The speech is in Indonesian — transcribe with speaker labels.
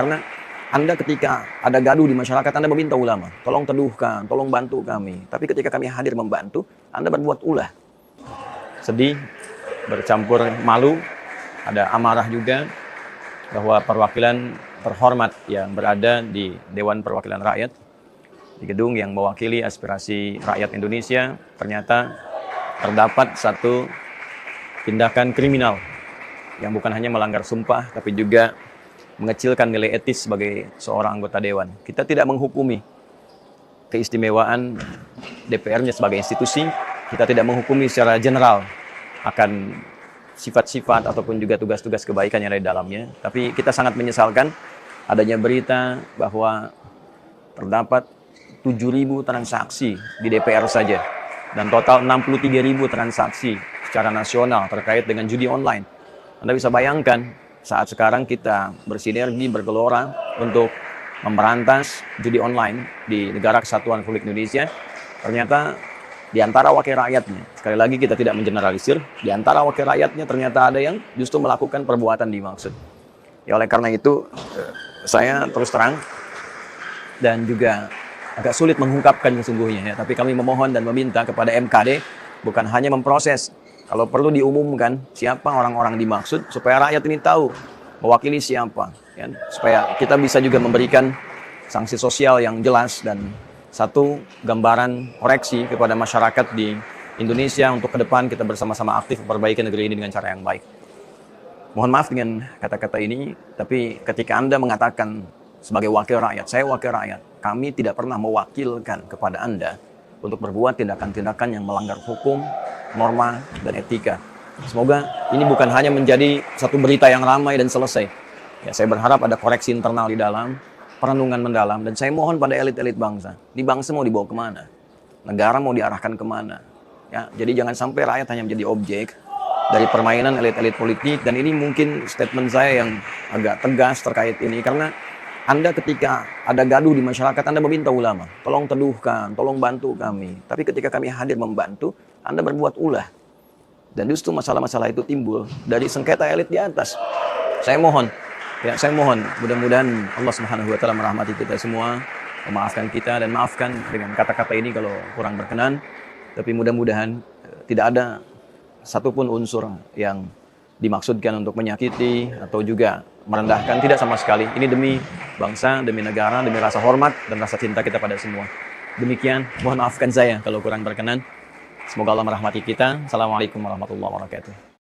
Speaker 1: Karena Anda ketika ada gaduh di masyarakat, Anda meminta ulama, tolong teduhkan, tolong bantu kami. Tapi ketika kami hadir membantu, Anda berbuat ulah. Sedih, bercampur malu, ada amarah juga bahwa perwakilan terhormat yang berada di Dewan Perwakilan Rakyat, di gedung yang mewakili aspirasi rakyat Indonesia, ternyata terdapat satu tindakan kriminal yang bukan hanya melanggar sumpah, tapi juga mengecilkan nilai etis sebagai seorang anggota dewan. Kita tidak menghukumi keistimewaan DPR-nya sebagai institusi, kita tidak menghukumi secara general akan sifat-sifat ataupun juga tugas-tugas kebaikan yang ada di dalamnya. Tapi kita sangat menyesalkan adanya berita bahwa terdapat 7.000 transaksi di DPR saja dan total 63.000 transaksi secara nasional terkait dengan judi online. Anda bisa bayangkan saat sekarang kita bersinergi, bergelora untuk memberantas judi online di negara kesatuan Republik Indonesia, ternyata di antara wakil rakyatnya, sekali lagi kita tidak mengeneralisir, di antara wakil rakyatnya ternyata ada yang justru melakukan perbuatan dimaksud. Ya oleh karena itu, saya terus terang dan juga agak sulit mengungkapkan sesungguhnya ya, tapi kami memohon dan meminta kepada MKD bukan hanya memproses, kalau perlu diumumkan siapa orang-orang dimaksud supaya rakyat ini tahu mewakili siapa, ya, supaya kita bisa juga memberikan sanksi sosial yang jelas dan satu gambaran koreksi kepada masyarakat di Indonesia untuk ke depan kita bersama-sama aktif memperbaiki negeri ini dengan cara yang baik. Mohon maaf dengan kata-kata ini, tapi ketika Anda mengatakan sebagai wakil rakyat, saya wakil rakyat, kami tidak pernah mewakilkan kepada Anda untuk berbuat tindakan-tindakan yang melanggar hukum, norma, dan etika. Semoga ini bukan hanya menjadi satu berita yang ramai dan selesai. Ya, saya berharap ada koreksi internal di dalam, perenungan mendalam, dan saya mohon pada elit-elit bangsa. Ini bangsa mau dibawa kemana? Negara mau diarahkan kemana? Ya, jadi jangan sampai rakyat hanya menjadi objek dari permainan elit-elit politik, dan ini mungkin statement saya yang agak tegas terkait ini, karena Anda ketika ada gaduh di masyarakat, Anda meminta ulama, tolong teduhkan, tolong bantu kami. Tapi ketika kami hadir membantu, Anda berbuat ulah. Dan justru masalah-masalah itu timbul dari sengketa elit di atas. Saya mohon, mudah-mudahan Allah Subhanahu wa Ta'ala merahmati kita semua, memaafkan kita dan maafkan dengan kata-kata ini kalau kurang berkenan. Tapi mudah-mudahan tidak ada satupun unsur yang dimaksudkan untuk menyakiti atau juga merendahkan, tidak sama sekali. Ini demi bangsa, demi negara, demi rasa hormat dan rasa cinta kita pada semua. Demikian, mohon maafkan saya kalau kurang berkenan. Semoga Allah merahmati kita. Assalamualaikum warahmatullahi wabarakatuh.